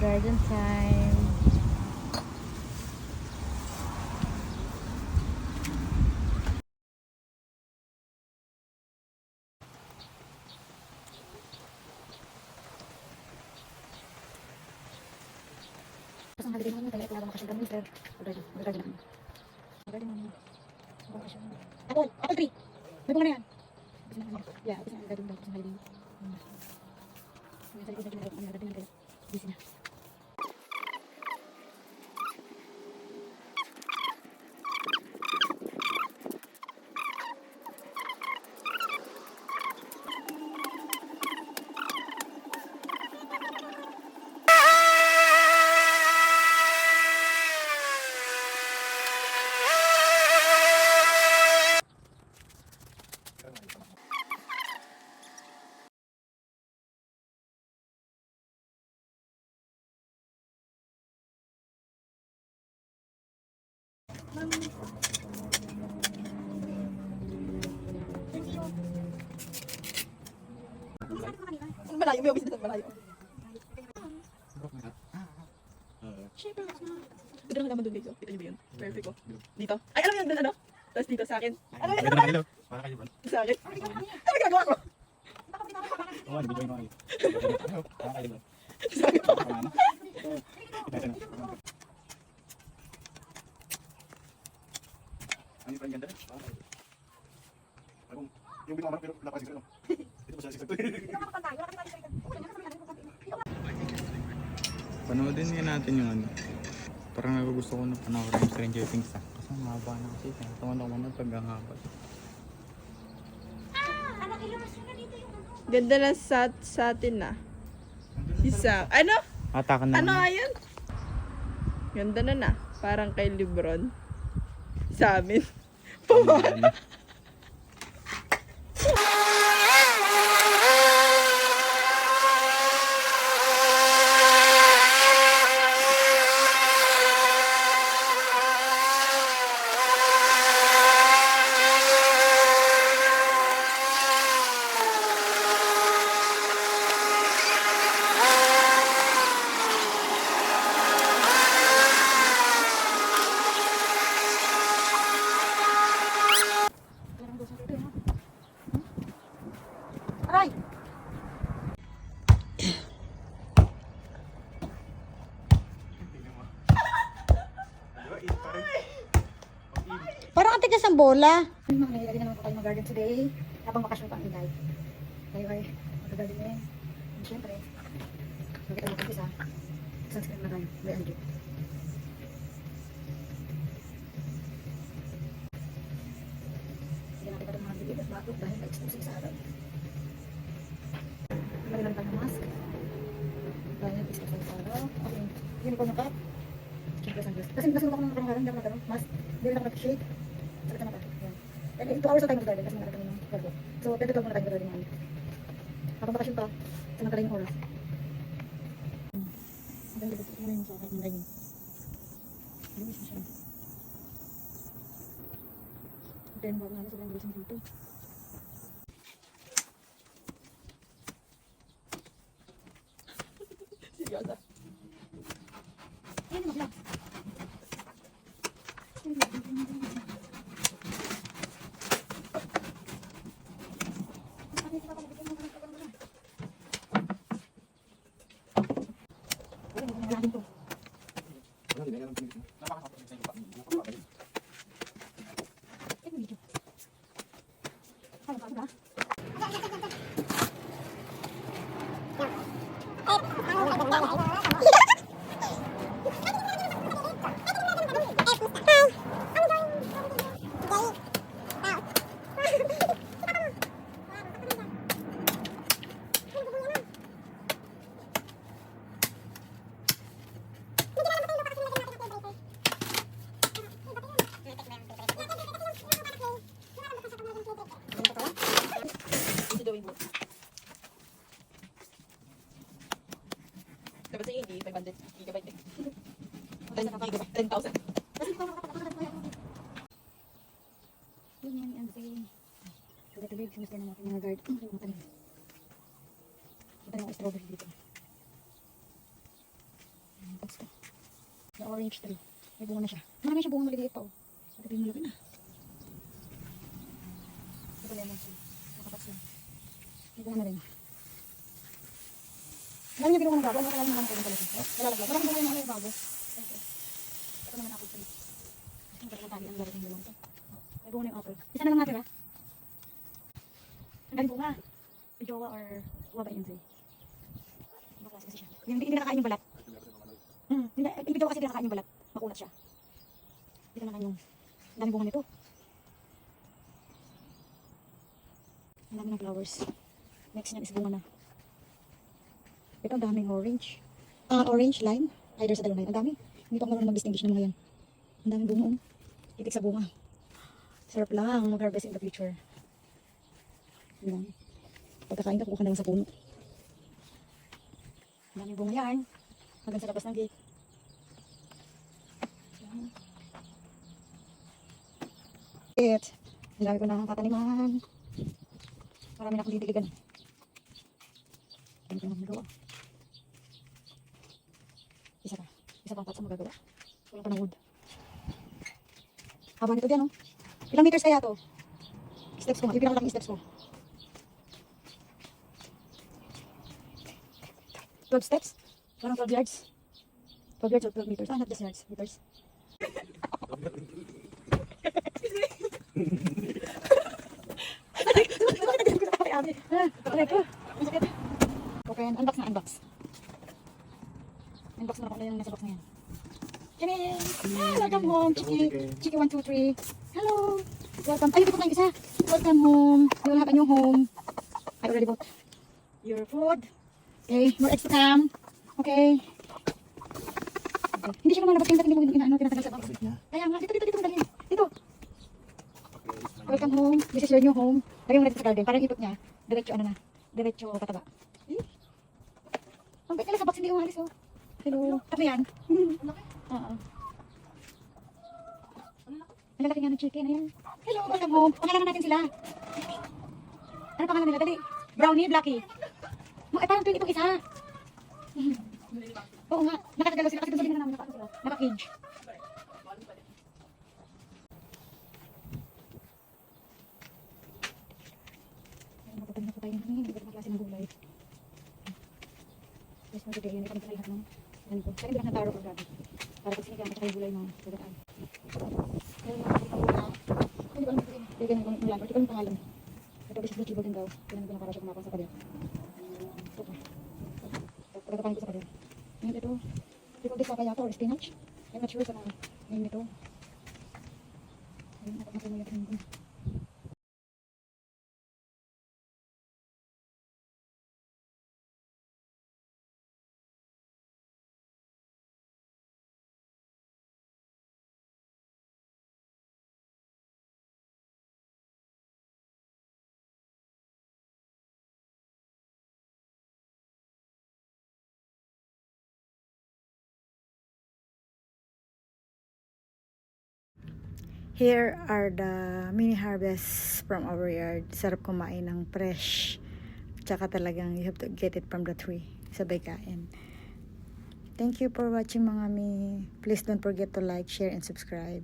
Garden time. Pasang holiday naman, tayo kailangan makasyon kami, sir. Mag-garden naman. Mag-garden naman. Bakasyon. Apple tree! May bunga na yan. Yeah, kasi ang garden daw, pasang holiday. Sa likod na ginagawa kami ng garden, kaya busy na. Malayo, may obis na malayo. Siyempre, ganda ng laman doon dito. Kita niyo ba yun? Perfect ko. Dito. Ay, alam mo yun doon ano? Tapos dito sa akin. Ano yun? Para kayo ba? Sa akin. Ano ginagawa ko? Oo, hindi ko yun makakita. Para kayo ba? Sa akin. Ano yung ganda? Yung binamarap pero wala pa siguro. Ito ba siya siguro? Panoodin nga natin yung ano. Parang nagugusto ko na panoorin yung Stranger Things ah. Kasi ang haba na kasi. Tawan ako na pag ang haba. Ganda na sa atin na. Isa. Ano? Atakan na. Ano ayan? Ganda na. Parang kay Lebron. Sa amin. Pumana. Aray! Parang ang tigas ang bola. Lagi naman po tayo mag-garden today. Habang bakasyon pa ang hintay. Tayo ay mag-garden ngayon. And syempre, magkita mo kasi sa sunscreen na tayo. By Andrew. Hindi natin pa ito mga bibig at bakit dahil na-expose sa araw. Magandang tayo ng mask. Dahil na-expose sa araw. Okay. Unicorn na cup. Syempre sunglass. Kasi nasunod ako ng karang-karang. Hindi ako nagkaroon. Mask. Hindi rin ako nag-shade. Sakit na mata. Yan. And 2 hours na tayo mag-garden kasi nakita kami ng garden. So, 10 to 12 muna tayo mag-garden ngayon. Habang bakasyon pa, samantala yung oras. Ang ganda dito. Ano yung sa akin ng dining? Linis na siya. Then, bago namin sobrang bilis dito. Seryosa. Ayun, mag-vlog. Dapat sa hindi, 500 gigabyte eh. 10 gigabyte, 10,000. Yun yan, ang saying. Tuloy-tuloy, sinusta na natin mga guard. Mga tanim. Ito na ako strawberry dito. orange tree. May bunga na siya. Marami siya bunga maliliit pa oh. Ito yung malaki na. Ito lemon tree. Nakatats lang. May bunga na rin. Dami niya binuha ng bago. Ano kaya naman kayo pala siya? Nalalaglag. Maraming bunga yung mga bago. Ito naman apple tree. Kasi magkaroon ng tali ang lalaki yung dalawang ito. May bunga na yung apple. Isa na lang natin ha. Ang galing bunga. Jowa or waba yun sa'yo. Ibang klase kasi siya. Hindi nakakain yung balat. Hindi jowa kasi hindi nakakain yung balat. Makulat siya. Hindi naman yung daming bunga nito. Ang dami ng flowers. Next niyan is bunga na. Ito ang daming orange. Orange, lime. Either sa dalawang. Ang dami. Hindi pa ako marunong mag-distinguish ng mga yan. Ang daming bunga. Itik sa bunga. Sarap lang mag-harvest in the future. Yan. Pagkakain ka, kukuha ka na lang sa puno. Ang daming bunga yan. Hanggang sa labas ng gate. Ang dami ko na tataniman. Marami na akong didiligan. Ang dami ko na magagawa. Isa pang patsa magagawa. Kulang pa ng wood. Haba nito dyan, oh. Ilang meters kaya to? Steps ko nga. Ibilang ko lang yung steps ko. 12 steps? Parang 12 yards. 12 yards or 12 meters. Not just yards. Meters. Open. Unbox na, unbox. Unbox na ako na yung nasa box na yan. Jimmy! Welcome home, Chiki. Chiki 1, 2, 3. Hello! Welcome. Ay, ito pa yung isa. Welcome home. You will have a new home. I already bought your food. Okay, more extra cam. Okay. Hindi siya lumalabas yung dating hindi mo tinatagal sa box. Kaya nga, dito madali. Dito. Welcome home. This is your new home. Lagyan mo na dito sa garden. Parang ikot niya. Diretso ano na. Diretso pataba. Ang bait nila sa box, hindi umalis oh. Hello. Tatlo yan. Oo. Ang lalaki nga ng chicken. Ayan. Hello, welcome home. Pangalanan natin sila. Ano pangalan nila? Dali. Brownie, Blackie. Ay, parang twin itong isa. Oo nga. Nakakagalaw sila kasi doon sa namin nakaano sila. Naka-cage. Mapapag na po tayo ng iba't ibang klase ng gulay. Yes, mo today. Hindi kami sa lahat ng ganito. Sa hindi ng taro ko grabe. Para pag sinigang at saka yung gulay na gagaan. Ngayon mga kapitang gulay. Hindi ko alam ito. Hindi ko alam yung lang. Hindi ko alam yung pangalan. Ito is vegetable din daw. Kailangan ko na para siya kumapang sa pader. Ito po. Pagkakapain ko sa pader. Ngayon ito. Hindi ko this papaya to or spinach. I'm not sure sa mga name nito. Ayun, napag-napag mo yung tingin ko. Here are the mini harvests from our yard. Sarap kumain ng fresh. Tsaka talagang you have to get it from the tree. Sabay kain. Thank you for watching mga mi. Please don't forget to like, share, and subscribe.